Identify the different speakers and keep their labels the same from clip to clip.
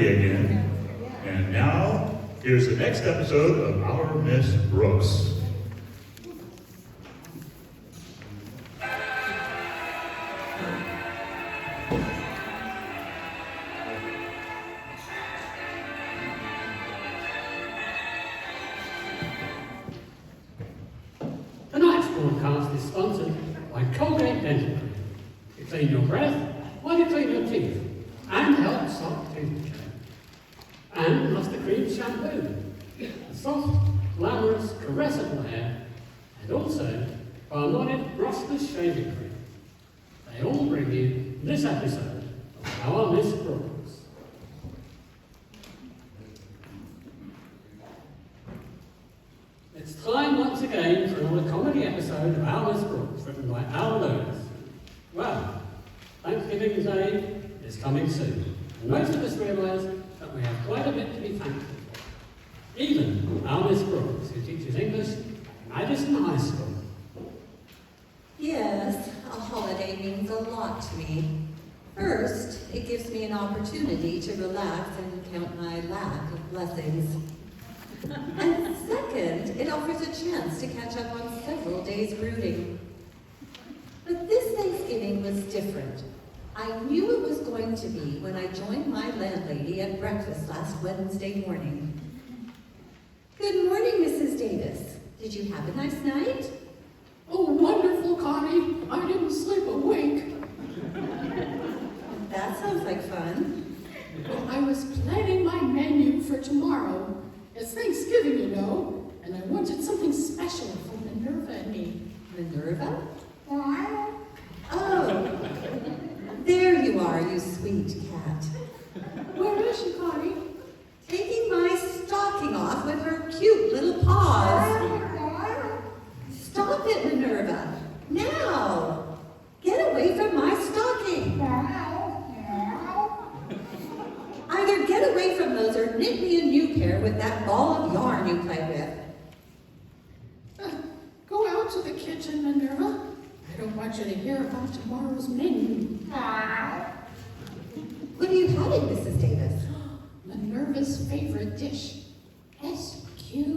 Speaker 1: Randy again. And now, here's the next episode of Our Miss Brooks.
Speaker 2: Tonight's broadcast is sponsored by Colgate Dental Cream. To clean your breath while you clean your teeth and help stop tooth decay. And Mustard Cream Shampoo, a soft, glamorous, caressable hair, and also Palmolive Brushless Shaving Cream. They all bring you this episode of Our Miss Brooks. It's time once again for another comedy episode of Our Miss Brooks, written by Al Lewis. Well, Thanksgiving Day is coming soon, and most of us realise that we have quite a bit to be thankful for. Even our Miss Brooks, who teaches English at Madison High School.
Speaker 3: Yes, a holiday means a lot to me. First, it gives me an opportunity to relax and count my lack of blessings. And second, it offers a chance to catch up on several days brooding. But this Thanksgiving was different. I knew it was going to be when I joined my landlady at breakfast last Wednesday morning. Good morning, Mrs. Davis. Did you have a nice night?
Speaker 4: Oh, wonderful, Connie. I didn't sleep a wink.
Speaker 3: That sounds like fun.
Speaker 4: Well, I was planning my menu for tomorrow. It's Thanksgiving, you know, and I wanted something special for Minerva and me.
Speaker 3: Minerva? Oh, there you are, you sweet cat.
Speaker 4: Where is she, Connie?
Speaker 3: Taking my stocking off with her cute little paws. Stop it, Minerva. Now! Get away from my stocking. Either get away from those or knit me a new pair with that ball of yarn you play with.
Speaker 4: Go out to the kitchen, Minerva. I don't want you to hear about tomorrow's menu.
Speaker 3: What are you having, Mrs. Davis?
Speaker 4: Minerva's favorite dish, S-Q-U-A-B.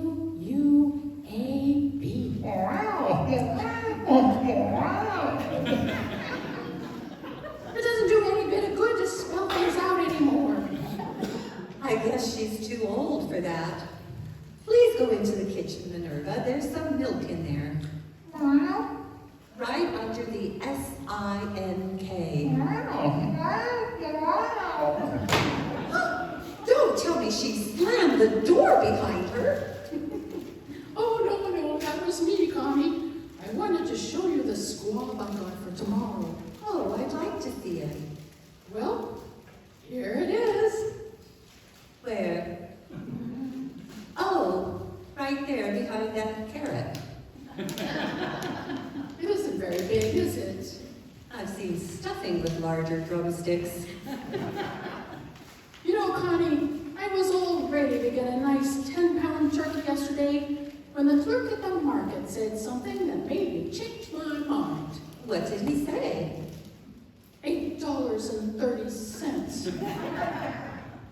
Speaker 4: It doesn't do any bit of good to spell things out anymore.
Speaker 3: I guess she's too old for that. Please go into the kitchen, Minerva. There's some milk in there. Right under the S-I-N-K. Don't tell me she slammed the door behind her.
Speaker 4: Oh, no, that was me, Connie. I wanted to show you the squab I got for tomorrow.
Speaker 3: Oh, I'd like to see it.
Speaker 4: Well, here it is.
Speaker 3: Where? Oh, right there behind that carrot.
Speaker 4: It isn't very big, is it?
Speaker 3: I've seen stuffing with larger drumsticks.
Speaker 4: You know, Connie, I was all ready to get a nice 10-pound turkey yesterday when the clerk at the market said something that made me change my mind.
Speaker 3: What did he say?
Speaker 4: $8.30.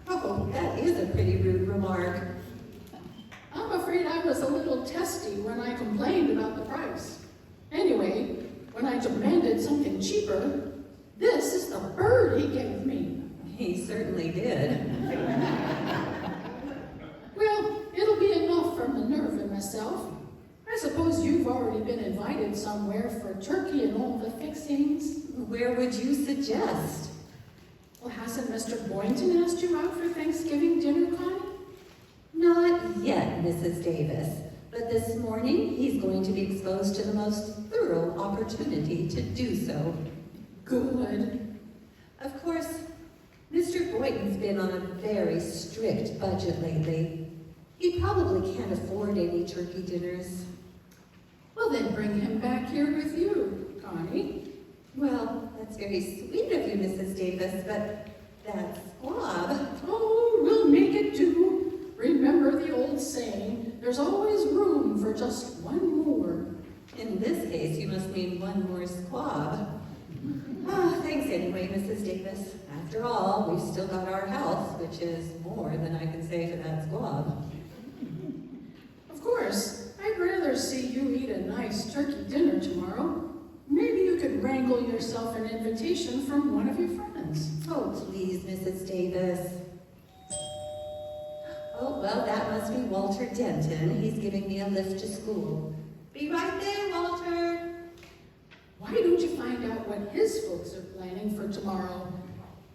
Speaker 3: Oh, that is a pretty rude remark.
Speaker 4: I'm afraid I was a little testy when I complained about the price. Anyway, when I demanded something cheaper, this is the bird he gave me.
Speaker 3: He certainly did.
Speaker 4: Well, it'll be enough for Minerva and myself. I suppose you've already been invited somewhere for turkey and all the fixings.
Speaker 3: Where would you suggest?
Speaker 4: Well, hasn't Mr. Boynton asked you out for Thanksgiving dinner, Connie?
Speaker 3: Not yet, Mrs. Davis. But this morning, he's going to be exposed to the most thorough opportunity to do so.
Speaker 4: Good.
Speaker 3: Of course, Mr. Boynton's been on a very strict budget lately. He probably can't afford any turkey dinners.
Speaker 4: Well, then bring him back here with you, Connie.
Speaker 3: Well, that's very sweet of you, Mrs. Davis, but that squab...
Speaker 4: Oh, we'll make it do. Remember the old saying, there's always room for just one more.
Speaker 3: In this case, you must mean one more squab. Ah, thanks anyway, Mrs. Davis. After all, we've still got our health, which which is more than I can say for that squab.
Speaker 4: Of course, I'd rather see you eat a nice turkey dinner tomorrow. Maybe you could wrangle yourself an invitation from one of your friends.
Speaker 3: Oh, please, Mrs. Davis. Oh, well, that must be Walter Denton. He's giving me a lift to school. Be right there, Walter.
Speaker 4: Why don't you find out what his folks are planning for tomorrow?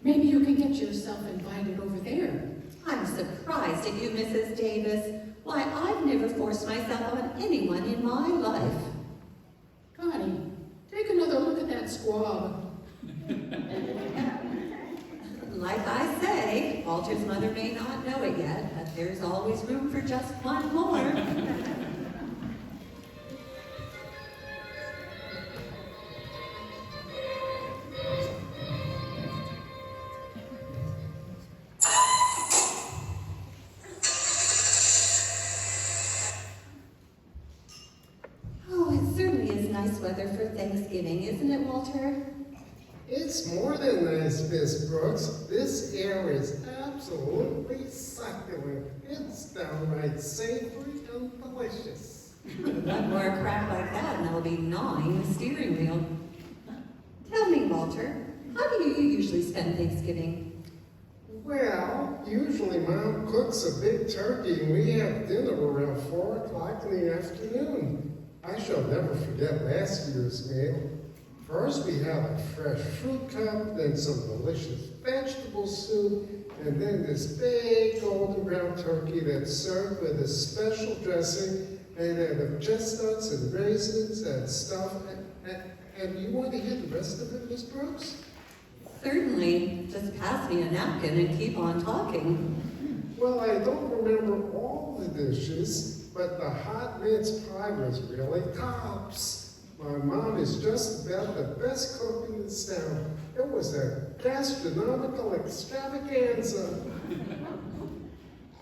Speaker 4: Maybe you can get yourself invited over there.
Speaker 3: I'm surprised at you, Mrs. Davis. Why, I've never forced myself on anyone in my life.
Speaker 4: Connie, take another look at that squab.
Speaker 3: Like I say, Walter's mother may not know it yet, but there's always room for just one more. Oh, it certainly is nice weather for Thanksgiving, isn't it, Walter?
Speaker 5: It's more than nice, Miss Brooks. This air is absolutely succulent. It's downright savory and delicious.
Speaker 3: One more crack like that and I'll be gnawing the steering wheel. Tell me, Walter, how do you usually spend Thanksgiving?
Speaker 5: Well, usually Mom cooks a big turkey and we have dinner around 4 o'clock in the afternoon. I shall never forget last year's meal. First, we have a fresh fruit cup, then some delicious vegetable soup, and then this big golden brown turkey that's served with a special dressing made out of chestnuts and raisins and stuff. And you want to hear the rest of it, Miss Brooks?
Speaker 3: Certainly. Just pass me a napkin and keep on talking.
Speaker 5: Well, I don't remember all the dishes, but the hot mince pie was really tops. My mom is just about the best cook in this town. It was a gastronomical extravaganza.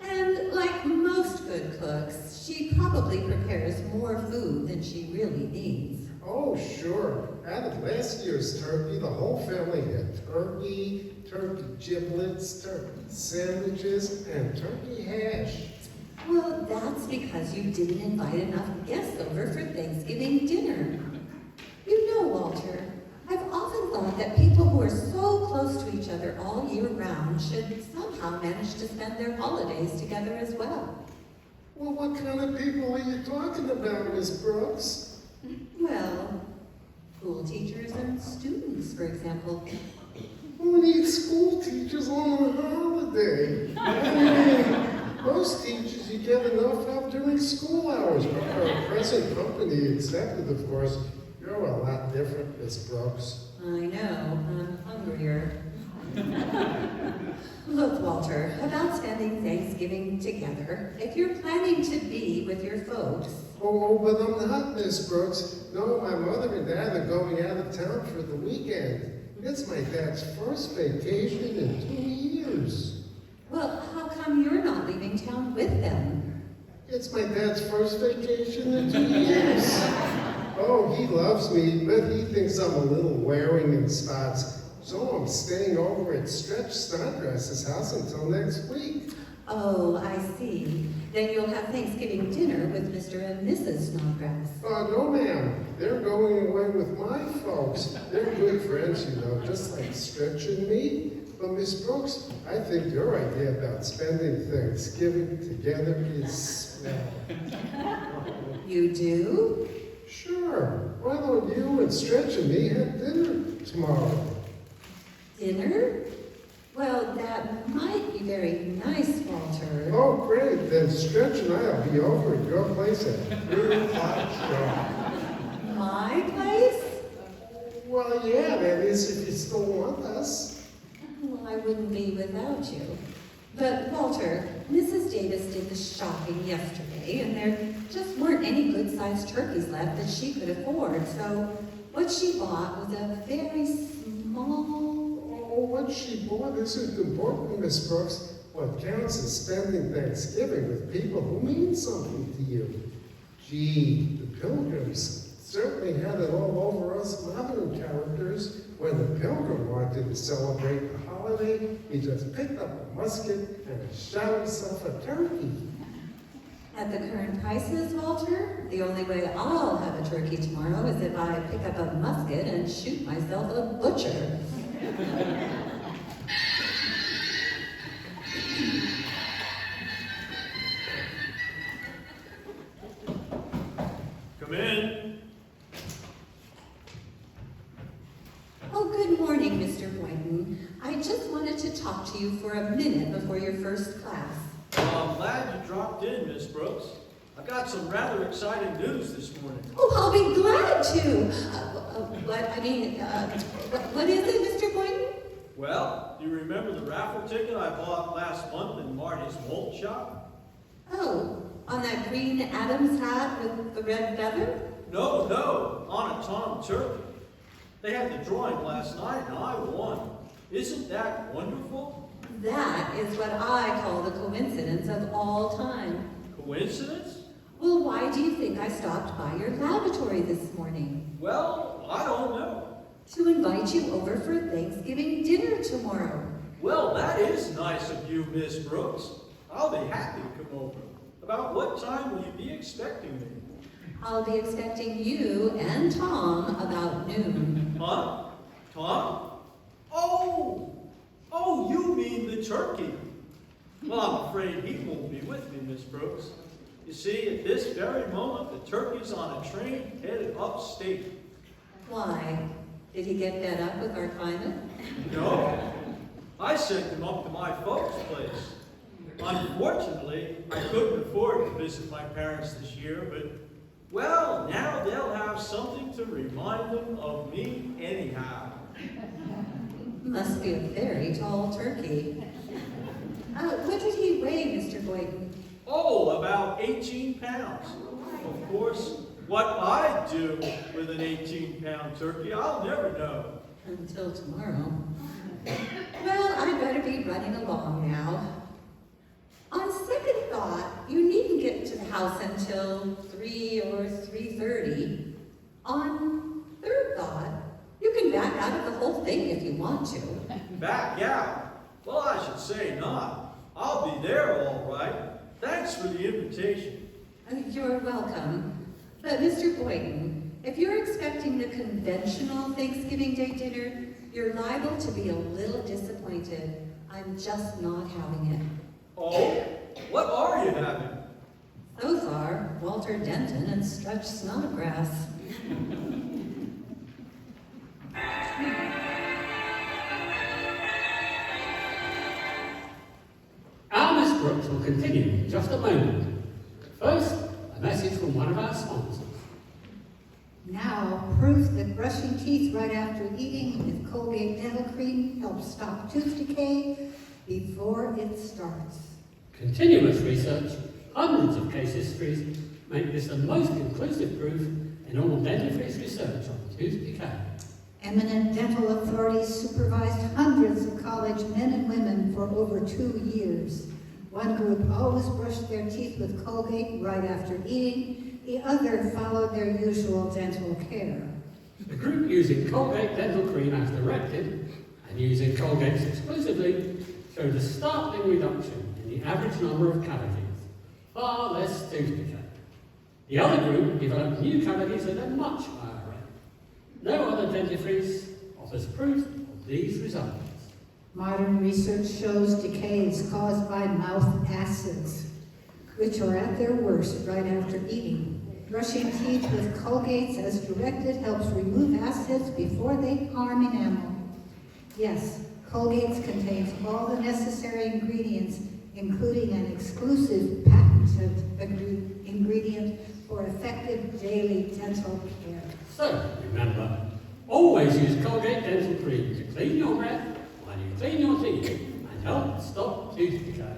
Speaker 3: And like most good cooks, she probably prepares more food than she really needs.
Speaker 5: Oh, sure. Out of last year's turkey, the whole family had turkey, turkey giblets, turkey sandwiches, and turkey hash.
Speaker 3: Well, that's because you didn't invite enough guests over for Thanksgiving dinner. You know, Walter, I've often thought that people who are so close to each other all year round should somehow manage to spend their holidays together as well.
Speaker 5: Well, what kind of people are you talking about, Miss Brooks?
Speaker 3: Well, school teachers and students, for example.
Speaker 5: Who needs school teachers on a holiday? I mean, most teachers you get enough of during school hours, but for a present company accepted, of course. You're a lot different, Miss Brooks.
Speaker 3: I know, I'm hungrier. Look, Walter, about spending Thanksgiving together, if you're planning to be with your folks.
Speaker 5: Oh, but I'm not, Miss Brooks. No, my mother and dad are going out of town for the weekend. It's my dad's first vacation in 2 years.
Speaker 3: Well, how come you're not leaving town with them?
Speaker 5: It's my dad's first vacation in 2 years. Oh, he loves me, but he thinks I'm a little wearing in spots. So I'm staying over at Stretch Snodgrass's house until next week.
Speaker 3: Oh, I see. Then you'll have Thanksgiving dinner with Mr. and Mrs. Snodgrass.
Speaker 5: No, ma'am. They're going away with my folks. They're good friends, you know, just like Stretch and me. But Miss Brooks, I think your idea about spending Thanksgiving together is swell.
Speaker 3: You do?
Speaker 5: Sure. Why don't you and Stretch and me have dinner tomorrow?
Speaker 3: Dinner? Well, that might be very nice, Walter.
Speaker 5: Oh, great. Then Stretch and I will be over at your place at 3 o'clock sharp.
Speaker 3: My place?
Speaker 5: Well, yeah, that is if you still want us.
Speaker 3: Well, I wouldn't be without you. But, Walter, Mrs. Davis did the shopping yesterday, and there just weren't any good-sized turkeys left that she could afford. So what she bought was a very small...
Speaker 5: Oh, what she bought isn't important, Miss Brooks. What counts is spending Thanksgiving with people who mean something to you. Gee, the Pilgrims certainly had it all over us modern characters when the Pilgrim wanted to celebrate the holiday holiday, he just picked up a musket and shot himself a turkey.
Speaker 3: At the current prices, Walter, the only way I'll have a turkey tomorrow is if I pick up a musket and shoot myself a butcher.
Speaker 6: Come in.
Speaker 3: Oh, good morning, Mr. Boynton. I just wanted to talk to you for a minute before your first class.
Speaker 6: Well, I'm glad you dropped in, Miss Brooks. I've got some rather exciting news this morning.
Speaker 3: Oh, I'll be glad to. What is it, Mr. Boynton?
Speaker 6: Well, do you remember the raffle ticket I bought last month in Marty's Wool shop?
Speaker 3: Oh, on that green Adams hat with the red feather?
Speaker 6: No, on a tom turkey. They had the drawing last night and I won. Isn't that wonderful?
Speaker 3: That is what I call the coincidence of all time.
Speaker 6: Coincidence?
Speaker 3: Well, why do you think I stopped by your laboratory this morning?
Speaker 6: Well, I don't know.
Speaker 3: To invite you over for Thanksgiving dinner tomorrow.
Speaker 6: Well, that is nice of you, Miss Brooks. I'll be happy to come over. About what time will you be expecting me?
Speaker 3: I'll be expecting you and Tom about noon.
Speaker 6: Huh? Tom? Oh, you mean the turkey. Well, I'm afraid he won't be with me, Miss Brooks. You see, at this very moment, the turkey's on a train headed upstate.
Speaker 3: Why? Did he get fed up with our climate?
Speaker 6: No, I sent him up to my folks' place. Unfortunately, I couldn't afford to visit my parents this year, but, well, now they'll have something to remind them of me anyhow.
Speaker 3: Must be a very tall turkey. What did he weigh, Mr. Boynton?
Speaker 6: Oh, about 18 pounds. Of course, what I'd do with an 18-pound turkey, I'll never know.
Speaker 3: Until tomorrow. Well, I'd better be running along now. On second thought, you needn't get to the house until 3 or 3:30. On third thought, you can back out of the whole thing if you want to.
Speaker 6: Back out? Well, I should say not. I'll be there all right. Thanks for the invitation.
Speaker 3: You're welcome. But Mr. Boynton, if you're expecting the conventional Thanksgiving Day dinner, you're liable to be a little disappointed. I'm just not having it.
Speaker 6: Oh, what are you having?
Speaker 3: So far, Walter Denton and Stretch Snodgrass.
Speaker 2: Our Miss Brooks will continue in just a moment. First, a message from one of our sponsors.
Speaker 7: Now, proof that brushing teeth right after eating with Colgate Dental Cream helps stop tooth decay before it starts.
Speaker 2: Continuous research, hundreds of case histories, make this the most inclusive proof in all dentifrice research on tooth decay.
Speaker 7: Eminent dental authorities supervised hundreds of college men and women for over 2 years. One group always brushed their teeth with Colgate right after eating. The other followed their usual dental care.
Speaker 2: The group using Colgate Dental Cream as directed and using Colgate's exclusively showed a startling reduction in the average number of cavities, far less tooth decay. The other group developed new cavities at a much higher rate. No other dentifrice offers proof of these results.
Speaker 7: Modern research shows decay is caused by mouth acids, which are at their worst right after eating. Brushing teeth with Colgates as directed helps remove acids before they harm enamel. Yes, Colgates contains all the necessary ingredients, including an exclusive patented ingredient for effective daily dental care.
Speaker 2: So, remember, always use Colgate Dental Cream to clean your breath while you clean your teeth and help stop tooth decay.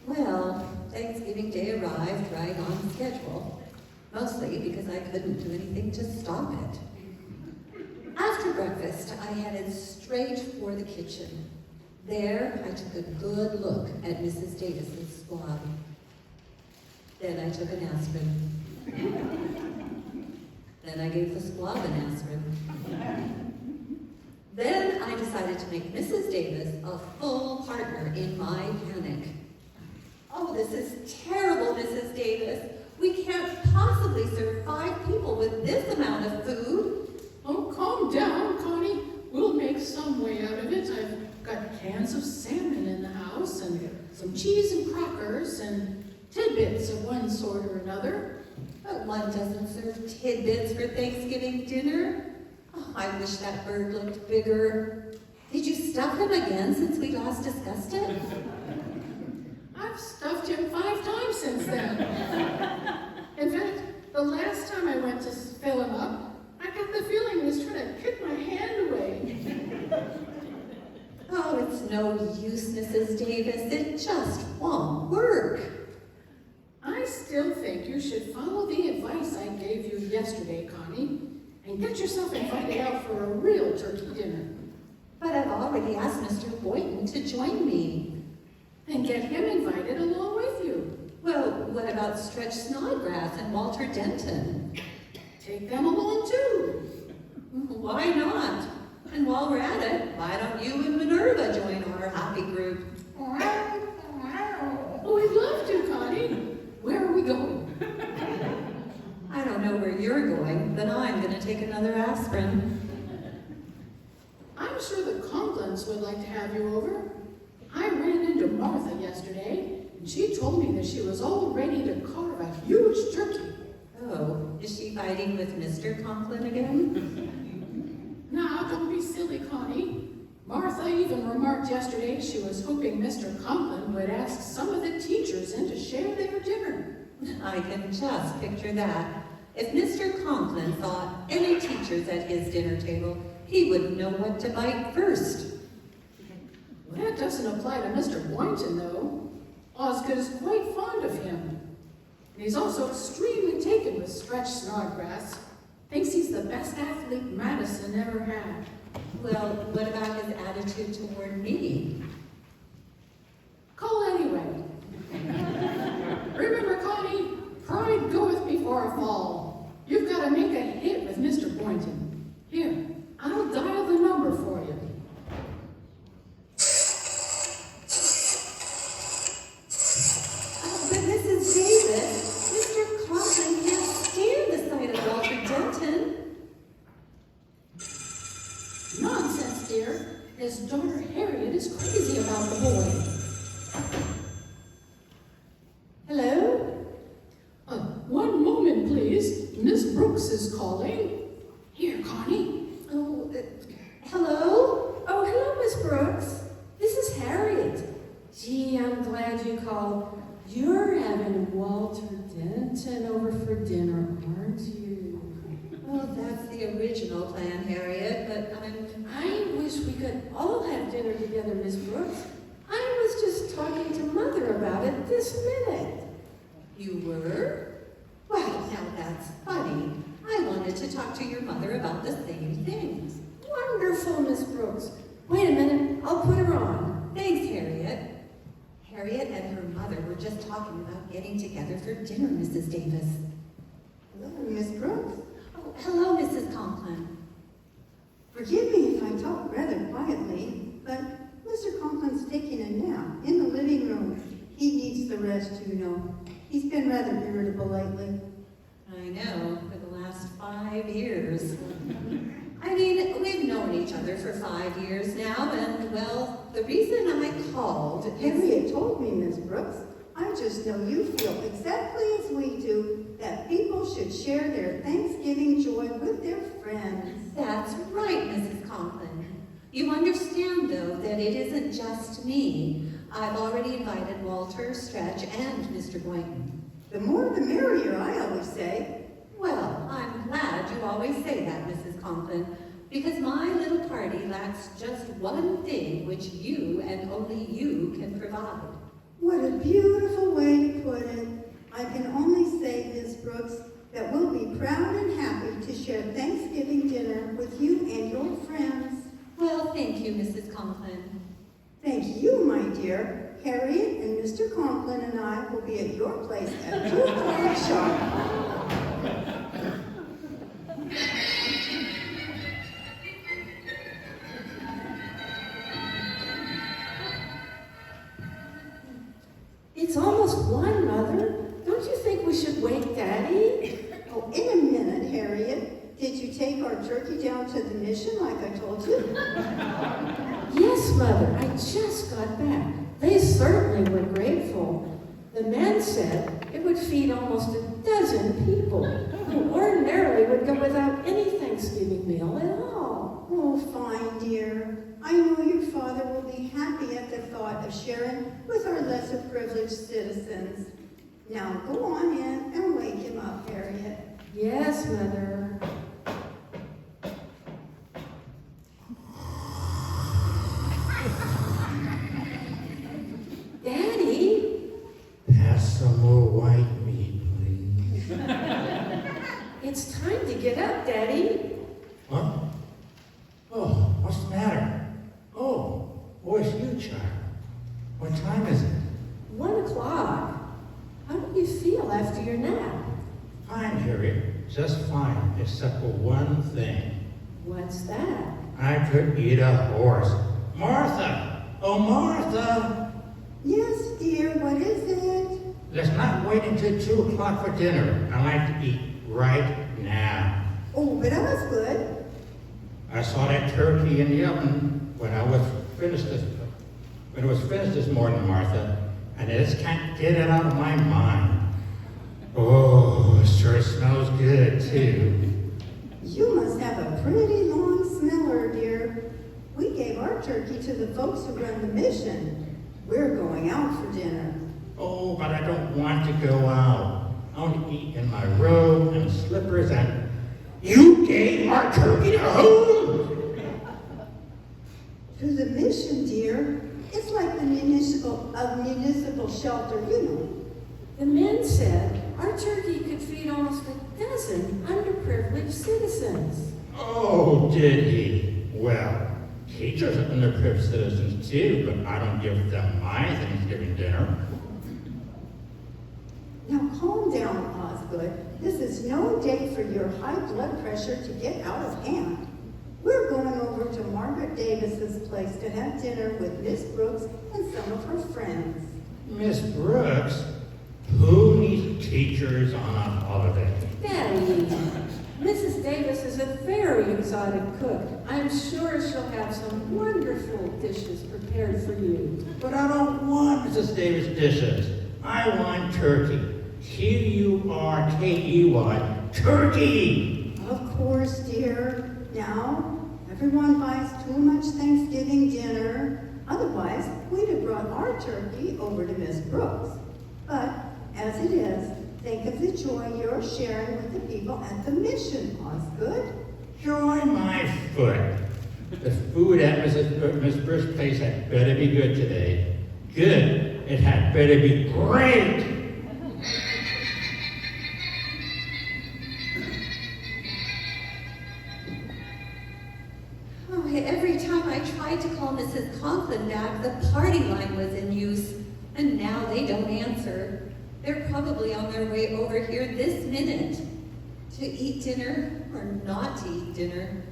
Speaker 3: Well, Thanksgiving Day arrived right on schedule. mostly because I couldn't do anything to stop it. After breakfast, I headed straight for the kitchen. There, I took a good look at Mrs. Davis's squab. Then I took an aspirin. Then I gave the squab an aspirin. Then I decided to make Mrs. Davis a full partner in my panic. Oh, this is terrible, Mrs. Davis. We can't possibly serve 5 people with this amount of food.
Speaker 4: Oh, calm down, Connie. We'll make some way out of it. I've got cans of salmon in the house, and some cheese and crackers, and tidbits of one sort or another.
Speaker 3: But one doesn't serve tidbits for Thanksgiving dinner. Oh, I wish that bird looked bigger. Did you stuff him again since we last discussed it?
Speaker 4: I've stuffed him 5 times since then. In fact, the last time I went to fill him up, I got the feeling he was trying to kick my hand away.
Speaker 3: Oh, it's no use, Mrs. Davis. It just won't work.
Speaker 4: I still think you should follow the advice I gave you yesterday, Connie, and get yourself invited out for a real turkey dinner.
Speaker 3: But I've already asked Mr. Boynton to join me.
Speaker 4: And get him invited along with you.
Speaker 3: Well, what about Stretch Snodgrass and Walter Denton?
Speaker 4: Take them along too.
Speaker 3: Why not? And while we're at it, why don't you and Minerva join our happy group?
Speaker 4: Oh, we'd love to, Connie. Where are we going?
Speaker 3: I don't know where you're going, but I'm going to take another aspirin.
Speaker 4: I'm sure the Conklins would like to have you over. I ran into Martha yesterday, and she told me that she was all ready to carve a huge turkey.
Speaker 3: Oh, is she fighting with Mr. Conklin again?
Speaker 4: Now, don't be silly, Connie. Martha even remarked yesterday she was hoping Mr. Conklin would ask some of the teachers in to share their dinner.
Speaker 3: I can just picture that. If Mr. Conklin thought any teachers at his dinner table, he wouldn't know what to bite first.
Speaker 4: Well, that doesn't apply to Mr. Boynton, though. Osgood is quite fond of him. And he's also extremely taken with Stretch Snodgrass. Thinks he's the best athlete Madison ever had.
Speaker 3: Well, what about his attitude toward me?
Speaker 4: Call anyway. Remember, Connie, pride goeth before a fall. You've got to make a hit with Mr. Boynton. Here, I'll dial the number for you.
Speaker 3: But Mrs. Davis, Mr. Conklin can't stand the sight of Walter Denton.
Speaker 4: Nonsense, dear. His daughter Harriet is crazy about the boy.
Speaker 3: Hello?
Speaker 4: One moment, please. Miss Brooks is calling. Here, Connie.
Speaker 3: Oh, hello?
Speaker 8: Oh, hello, Miss Brooks. This is Harriet. Gee, I'm glad you called. You're having Walter Denton over for dinner, aren't you?
Speaker 3: Well, that's the original plan, Harriet, but
Speaker 8: I wish we could all have dinner together, Miss Brooks. I was just talking to Mother about it this minute.
Speaker 3: You were? Well, now that's funny. I wanted to talk to your mother about the same things.
Speaker 8: Wonderful, Miss Brooks. Wait a minute, I'll put her on.
Speaker 3: Thanks, Harriet. Harriet and her mother were just talking about getting together for dinner, Mrs. Davis.
Speaker 7: Hello, Miss Brooks.
Speaker 3: Oh, hello, Mrs. Conklin.
Speaker 7: Forgive me if I talk rather quietly, but Mr. Conklin's taking a nap in the living room. He needs the rest, you know. He's been rather irritable lately.
Speaker 3: I know, for the last 5 years. I mean, we've known each other for 5 years now, and, well, the reason I called is...
Speaker 7: Harriet told me, Miss Brooks. I just know you feel exactly as we do, that people should share their Thanksgiving joy with their friends.
Speaker 3: That's right, Mrs. Conklin. You understand, though, that it isn't just me. I've already invited Walter, Stretch, and Mr. Boynton.
Speaker 7: The more the merrier, I always say.
Speaker 3: Well, I'm glad you always say that, Mrs. Conklin, because my little party lacks just one thing which you and only you can provide.
Speaker 7: What a beautiful way to put it. I can only say, Miss Brooks, that we'll be proud and happy to share Thanksgiving dinner with you and your friends.
Speaker 3: Well, thank you, Mrs. Conklin.
Speaker 7: Thank you, my dear. Harriet and Mr. Conklin and I will be at your place at 2 o'clock sharp.
Speaker 8: It's almost 1, Mother. Don't you think we should wake Daddy?
Speaker 7: Oh, in a minute, Harriet. Did you take our turkey down to the mission like I told you?
Speaker 8: Yes, Mother. I just got back. They certainly were grateful. The men said it would feed almost a dozen people who ordinarily would go without any Thanksgiving meal at all.
Speaker 7: Oh, fine, dear. I know your father will be happy at the thought of sharing with our lesser privileged citizens. Now go on in and wake him up, Harriet.
Speaker 8: Yes, Mother. Daddy?
Speaker 9: Pass some more white meat, please.
Speaker 8: It's time to get up, Daddy.
Speaker 9: What? Oh, what's the matter? Oh, where's you, child? What time is it?
Speaker 8: 1 o'clock. How do you feel after your nap?
Speaker 9: Fine, Harriet. Just fine, except for one thing.
Speaker 8: What's that?
Speaker 9: I could eat a horse. Martha! Oh, Martha!
Speaker 7: Yes, dear, what is it?
Speaker 9: Let's not wait until 2 o'clock for dinner. I like to eat right now.
Speaker 7: Oh, but I was good.
Speaker 9: I saw that turkey in the oven when it was finished this morning, Martha, and I just can't get it out of my mind. Oh, it sure smells good, too.
Speaker 7: You must have a pretty long smeller, dear. We gave our turkey to the folks who run the mission. We're going out for dinner.
Speaker 9: Oh, but I don't want to go out. I want to eat in my robe and slippers, and you gave our turkey to who?
Speaker 7: To the mission, dear. It's like the municipal shelter, you know.
Speaker 8: The men said our turkey could feed almost a dozen underprivileged citizens.
Speaker 9: Oh, did he? Well, teachers are underprivileged citizens too, but I don't give them my Thanksgiving dinner.
Speaker 7: Now calm down, Osgood. This is no day for your high blood pressure to get out of hand. We're going over to Margaret Davis's place to have dinner with Miss Brooks and some of her friends.
Speaker 9: Miss Brooks? Who needs teachers on a holiday?
Speaker 8: Daddy, Mrs. Davis is a very exotic cook. I'm sure she'll have some wonderful dishes prepared for you.
Speaker 9: But I don't want Mrs. Davis dishes. I want turkey. Turkey. Turkey!
Speaker 7: Of course, dear. Now, everyone buys too much Thanksgiving dinner. Otherwise, we'd have brought our turkey over to Miss Brooks. But, as it is, think of the joy you're sharing with the people at the mission, Osgood.
Speaker 9: Joy my foot. The food at Miss Brooks' place had better be good today. Good. It had better be great.
Speaker 3: Oh, every time I tried to call Mrs. Conklin back, the party line was in use, and now they don't answer. They're probably on their way over here this minute to eat dinner or not to eat dinner.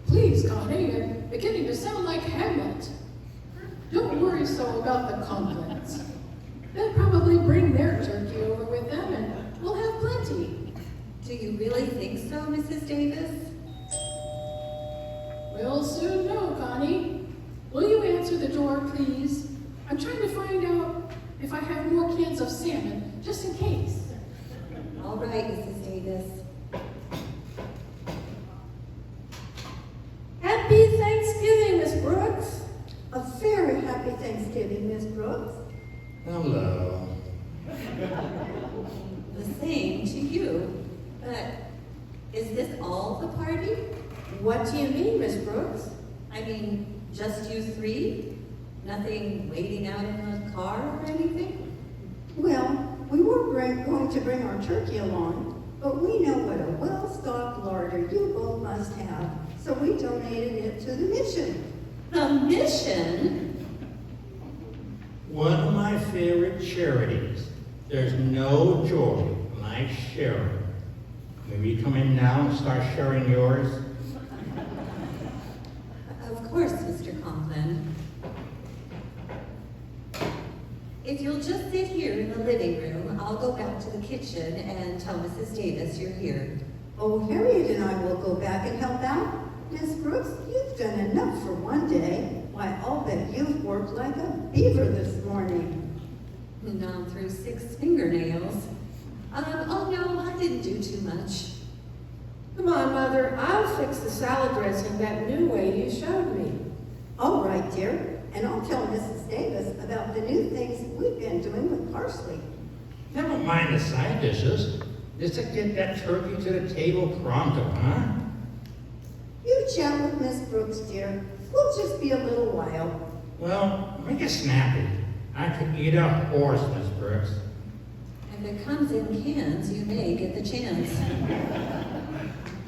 Speaker 4: Please, Connie, you're beginning to sound like Hamlet. Don't worry so about the Conklins. They'll probably bring their turkey over with them, and we'll have plenty.
Speaker 3: Do you really think so, Mrs. Davis?
Speaker 4: We'll soon know, Connie. Will you answer the door, please? I'm trying to find out if I have more cans of salmon, just in case.
Speaker 3: All right, Mrs. Davis.
Speaker 8: Happy Thanksgiving, Miss Brooks.
Speaker 7: A very happy Thanksgiving, Miss Brooks.
Speaker 9: Hello.
Speaker 3: The same to you. But is this all the party?
Speaker 8: What do you mean, Miss Brooks?
Speaker 3: I mean, just you three? Nothing waiting out in the car or anything?
Speaker 7: Well, we were going to bring our turkey along, But we know what a well-stocked larder you both must have, so we donated it to the mission.
Speaker 3: The mission?
Speaker 9: One of my favorite charities. There's no joy like sharing. May we come in now and start sharing yours?
Speaker 3: Of course, Mr. Conklin. If you'll just sit here in the living room, I'll go back to the kitchen and tell Mrs. Davis you're here.
Speaker 7: Oh, Harriet and I will go back and help out. Miss Brooks, you've done enough for one day. Why, I'll bet you've worked like a beaver this morning.
Speaker 3: Gone through 6 fingernails. Oh no, I didn't do too much.
Speaker 8: Come on, Mother, I'll fix the salad dressing that new way you showed me.
Speaker 7: All right, dear. And I'll tell Mrs. Davis about the new things we've been doing with parsley.
Speaker 9: Never mind the side dishes. Just to get that turkey to the table pronto, huh?
Speaker 7: You chat with Miss Brooks, dear. We'll just be a little while.
Speaker 9: Well, make it snappy. I could eat a horse, Miss Brooks.
Speaker 3: If it comes in cans, you may get the chance.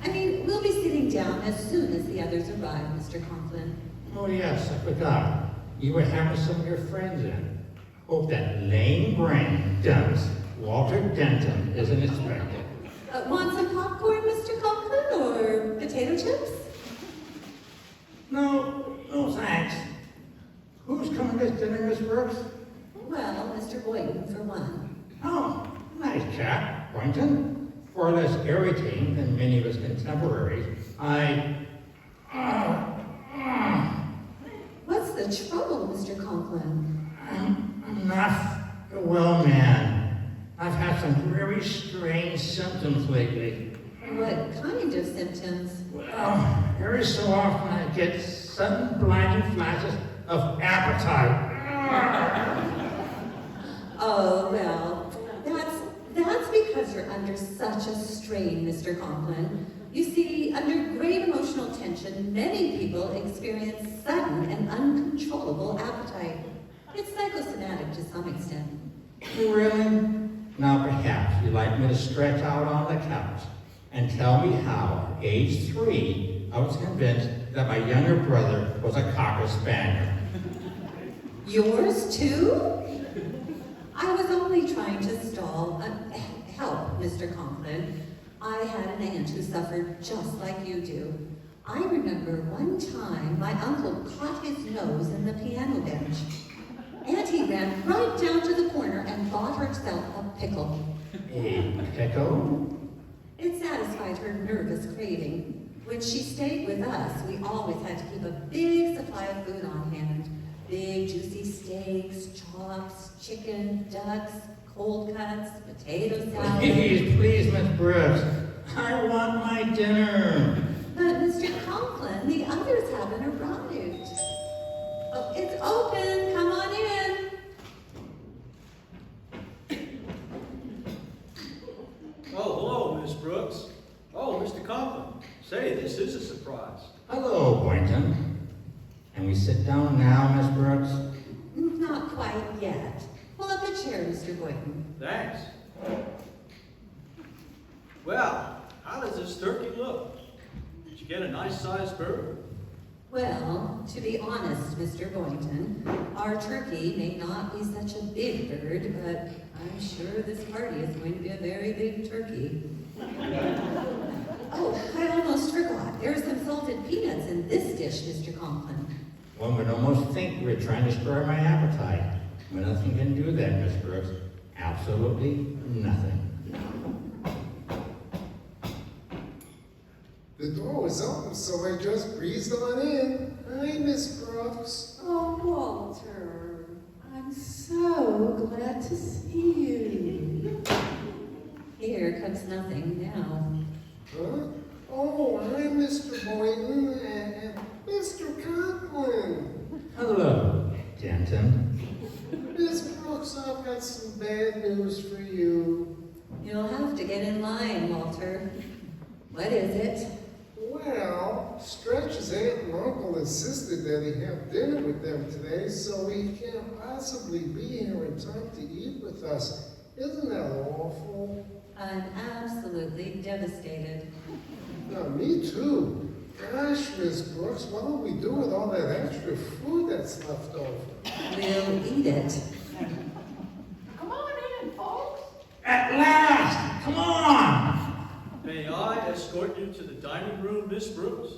Speaker 3: I mean, we'll be sitting down as soon as the others arrive, Mr. Conklin.
Speaker 9: Oh yes, I forgot. You were having some of your friends in. Hope that lame brain dunce Walter Denton isn't expected.
Speaker 3: Want some popcorn, Mr. Conklin, or potato chips?
Speaker 9: No, thanks. Who's coming to dinner, Miss Brooks?
Speaker 3: Well, Mr. Boynton, for one.
Speaker 9: Oh, nice chap, Boynton. Far less irritating than many of his contemporaries.
Speaker 3: What's the trouble, Mr. Conklin?
Speaker 9: I'm not a well man. I've had some very strange symptoms lately.
Speaker 3: What kind of symptoms?
Speaker 9: Well, every so often I get sudden blinding flashes of appetite.
Speaker 3: Oh, well, that's because you're under such a strain, Mr. Conklin. You see, under great emotional tension, many people experience sudden and uncontrollable appetite. It's psychosomatic to some extent.
Speaker 9: Really? Now perhaps you'd like me to stretch out on the couch and tell me how, at age 3, I was convinced that my younger brother was a Cocker Spaniel.
Speaker 3: Yours too? I was only trying to help, Mr. Conklin. I had an aunt who suffered just like you do. I remember one time my uncle caught his nose in the piano bench. Auntie ran right down to the corner and bought herself a pickle.
Speaker 9: A pickle?
Speaker 3: It satisfied her nervous craving. When she stayed with us, we always had to keep a big supply of food on hand. Big juicy steaks, chops, chicken, ducks, cold cuts, potato salad.
Speaker 9: Please, Miss Brooks. I want my dinner.
Speaker 3: But Mr. Conklin, the others haven't arrived. Oh, it's open. Come on in.
Speaker 6: Oh, hello, Miss Brooks. Oh, Mr. Conklin. Say, this is a surprise.
Speaker 9: Hello, Boynton. Can we sit down now, Miss Brooks?
Speaker 3: Not quite yet. Pull up a chair, Mr. Boynton.
Speaker 6: Thanks. Well, how does this turkey look? Did you get a nice-sized bird?
Speaker 3: Well, to be honest, Mr. Boynton, our turkey may not be such a big bird, but I'm sure this party is going to be a very big turkey. Oh, I almost forgot. There are some salted peanuts in this dish, Mr. Conklin.
Speaker 9: One would almost think you were trying to spur my appetite. But nothing can do that, Miss Brooks. Absolutely nothing.
Speaker 5: The door was open, so I just breezed on in. Hi, Miss Brooks.
Speaker 8: Oh, Walter, I'm so glad to see you.
Speaker 3: Here comes nothing now.
Speaker 5: Huh? Oh, hi, Mr. Boynton and Mr. Conklin.
Speaker 9: Hello, Denton.
Speaker 5: Miss Brooks, I've got some bad news for you.
Speaker 3: You'll have to get in line, Walter. What is it?
Speaker 5: Well, Stretch's aunt and uncle insisted that he have dinner with them today, so he can't possibly be here in time to eat with us. Isn't that awful?
Speaker 3: I'm absolutely devastated.
Speaker 5: Yeah, me too. Gosh, Miss Brooks, what will we do with all that extra food that's left over?
Speaker 3: We'll eat it.
Speaker 4: Come on in, folks.
Speaker 9: At last! Come on!
Speaker 6: May I escort you to the dining room, Miss Brooks?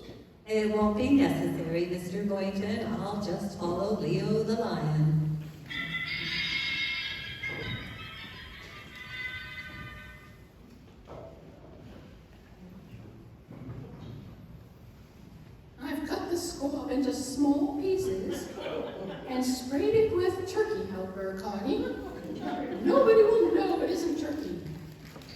Speaker 3: It won't be necessary, Mr. Boynton. I'll just follow Leo the lion.
Speaker 4: I've cut the squab into small pieces and sprayed it with turkey helper, Connie. Nobody will know it isn't turkey.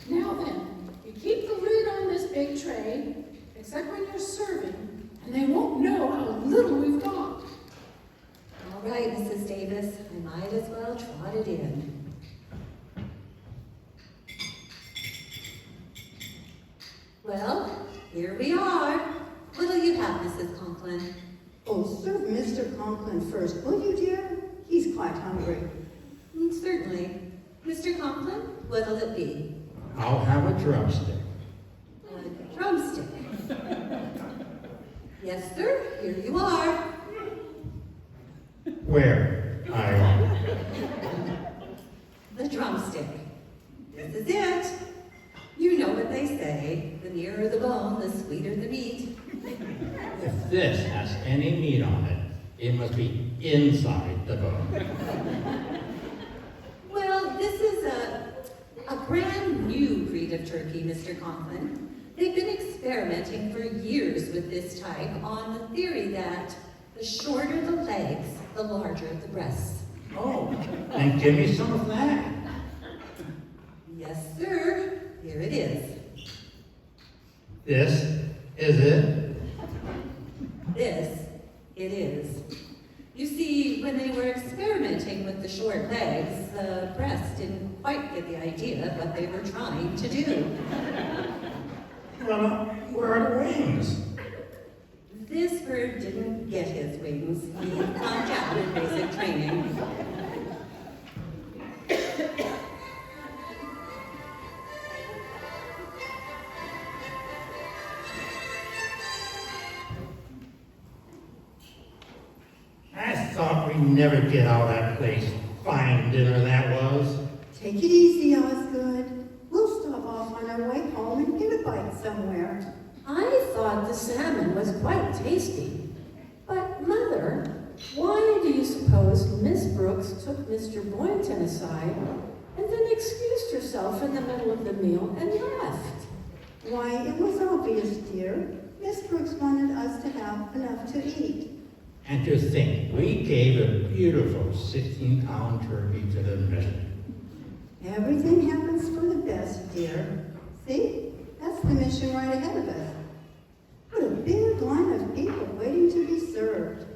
Speaker 4: Now then, you keep the lid on this big tray, except when you're serving, and they won't know how little we've got.
Speaker 3: All right, Mrs. Davis, I might as well trot it in. Well, here we are. What'll you have, Mrs. Conklin?
Speaker 10: Oh, serve Mr. Conklin first, will you, dear? He's quite hungry.
Speaker 3: Certainly. Mr. Conklin, what'll it be?
Speaker 9: I'll have a drumstick.
Speaker 3: A drumstick. Yes, sir, here you are.
Speaker 9: Where?
Speaker 3: The drumstick. This is it. You know what they say, the nearer the bone, the sweeter the meat.
Speaker 9: If this has any meat on it, it must be inside the bone.
Speaker 3: Well, this is a brand new breed of turkey, Mr. Conklin. They've been experimenting for years with this type on the theory that the shorter the legs, the larger the breasts.
Speaker 9: Oh, then give me some of that.
Speaker 3: Yes, sir. Here it is.
Speaker 9: This is it?
Speaker 3: This it is. You see, when they were experimenting with the short legs, the breasts didn't quite get the idea of what they were trying to do.
Speaker 9: Well, where are the wings?
Speaker 3: This bird didn't get his wings. He flunked out in basic training.
Speaker 9: I thought we'd never get out of that place. Fine dinner that was.
Speaker 10: Take it easy, Osgood. We'll stop off on our way home and get a bite somewhere.
Speaker 8: I thought the salmon was quite tasty. But, Mother, why do you suppose Miss Brooks took Mr. Boynton aside and then excused herself in the middle of the meal and left?
Speaker 10: Why, it was obvious, dear. Miss Brooks wanted us to have enough to eat.
Speaker 9: And to think, we gave a beautiful 16-pound turkey to the mission.
Speaker 10: Everything happens for the best, dear. See? That's the mission right ahead of us. What a big line of people waiting to be served.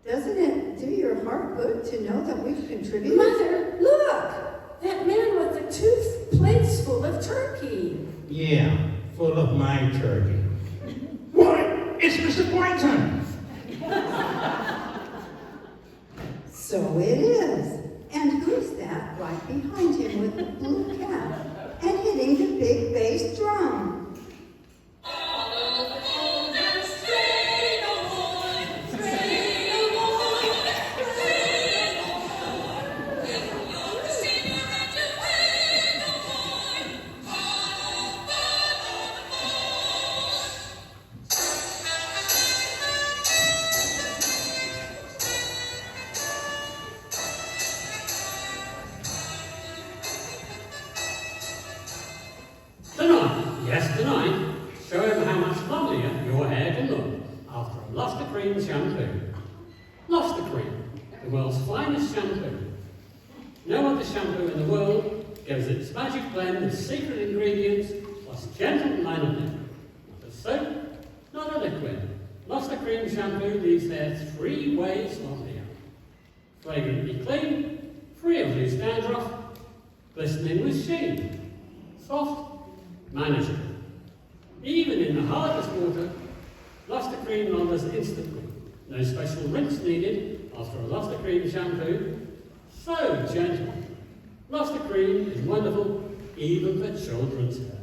Speaker 10: Doesn't it do your heart good to know that we've contributed?
Speaker 8: Mother, look! That man with the 2 plates full of turkey.
Speaker 9: Yeah, full of my turkey. Why, it's Mr. Boynton!
Speaker 10: So it is. And who's that right behind him with the blue cap and hitting the big bass drum?
Speaker 2: Tonight, show him how much lovelier your hair can look after a Lustre Cream shampoo. Lustre Cream, the world's finest shampoo. No other shampoo in the world gives its magic blend of secret ingredients plus gentle management. Not a soap, not a liquid. Lustre Cream shampoo leaves hair 3 ways lovelier. Fragrantly clean, free of loose dandruff, glistening with sheen, soft, manageable. Even in the hardest water, Lustre Cream launders instantly. No special rinse needed after a Lustre Cream shampoo. So gentle. Lustre Cream is wonderful even for children's hair.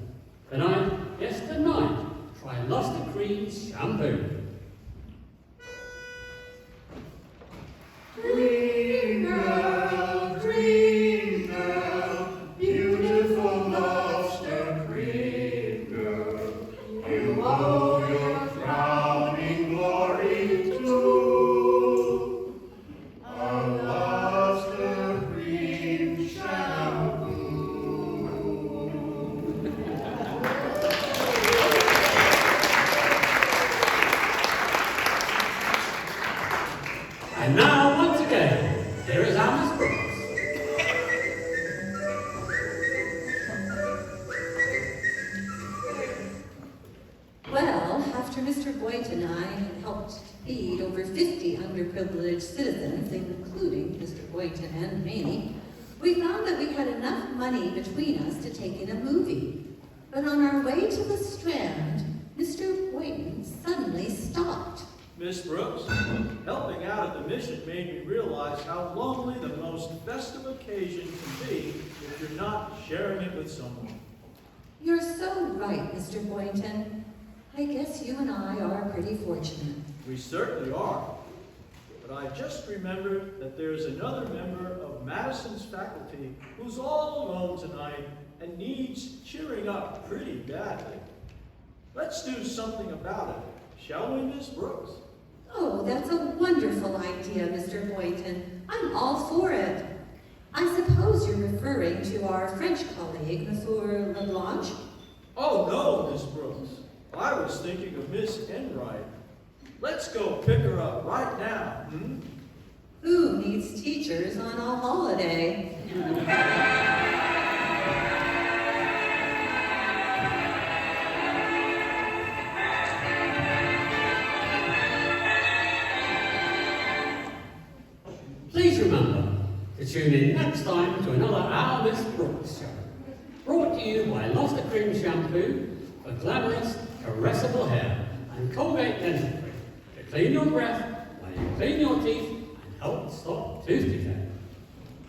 Speaker 2: Tonight, yes tonight, try Luster Cream's shampoo.
Speaker 1: Green girl, beautiful luster green girl, you owe your crowning glory to a luster green shampoo.
Speaker 2: And now, once again, here is our Miss Brooks.
Speaker 3: Well, after Mr. Boynton and I had helped to feed over 50 underprivileged citizens, including Mr. Boynton and me, we found that we had enough money between us to take in a movie. But on our way to the Strand, Mr. Boynton suddenly stopped.
Speaker 6: Miss Brooks, helping out at the mission made me realize how lonely the most festive occasion can be if you're not sharing it with someone.
Speaker 3: You're so right, Mr. Boynton. I guess you and I are pretty fortunate.
Speaker 6: We certainly are. But I just remembered that there's another member of Madison's faculty who's all alone tonight and needs cheering up pretty badly. Let's do something about it, shall we, Miss Brooks?
Speaker 3: Oh, that's a wonderful idea, Mr. Boynton. I'm all for it. I suppose you're referring to our French colleague, Monsieur Leblanc?
Speaker 6: Oh, no, Miss Brooks. I was thinking of Miss Enright. Let's go pick her up right now, hmm?
Speaker 3: Who needs teachers on a holiday?
Speaker 2: Please remember to tune in next time to another Our Miss Brooks show. Brought to you by Luster Cream Shampoo for glamorous, caressable hair and Colgate Dental Cream to clean your breath while you clean your teeth and help stop tooth decay.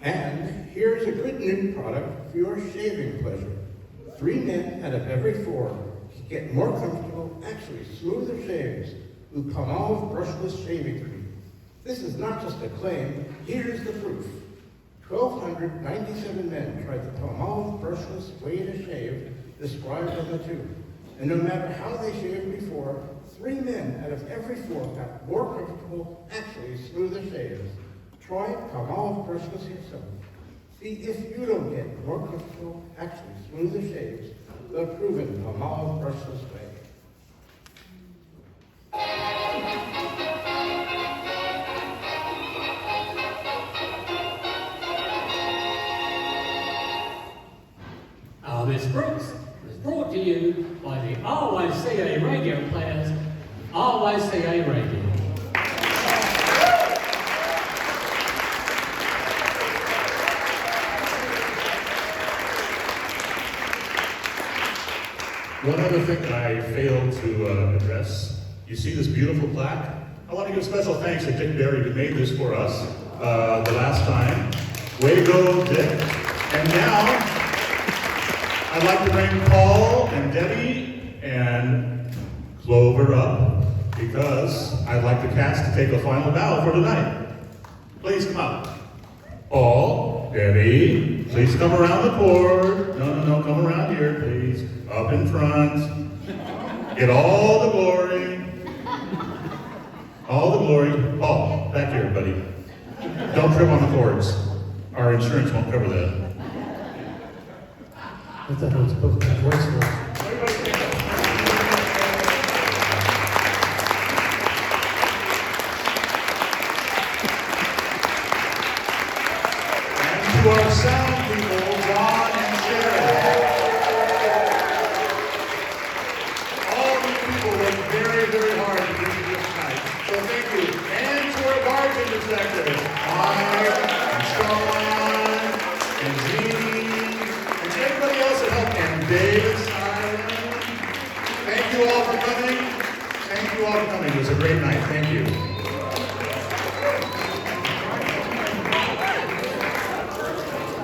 Speaker 9: And here's a good new product for your shaving pleasure. 3 men out of every 4 get more comfortable, actually smoother shaves with Palmolive brushless shaving cream. This is not just a claim, here's the proof. 1,297 men tried the Palmolive brushless way to shave described in the tube. And no matter how they shaved before, 3 men out of every 4 got more comfortable, actually smoother shaves. Try Palmolive brushless yourself. See if you don't get more comfortable, actually smoother shaves the proven Palmolive brushless way.
Speaker 2: Our Miss Brooks is brought to you by the RYCA radio players, RYCA Radio.
Speaker 1: One other thing that I failed to address, you see this beautiful plaque? I want to give special thanks to Dick Berry who made this for us the last time. Way to go, Dick. And now, I'd like to bring Paul and Debbie and Clover up because I'd like the cast to take a final bow for tonight. Please come up. Paul, Debbie, please come around the board. No, come around here, please. Up in front. Get all the glory. All the glory. Paul, back here, buddy. Don't trip on the cords. Our insurance won't cover that.
Speaker 2: I thought I was supposed to have voice for
Speaker 1: To our sound people, John and Sharon. All these people worked very, very hard to bring you this tonight. So thank you. And to our bartenders back there, Mike and Sean and Jean and everybody else that helped, and David Simon. Thank you all for coming. Thank you all for coming. It was a great night. Thank you.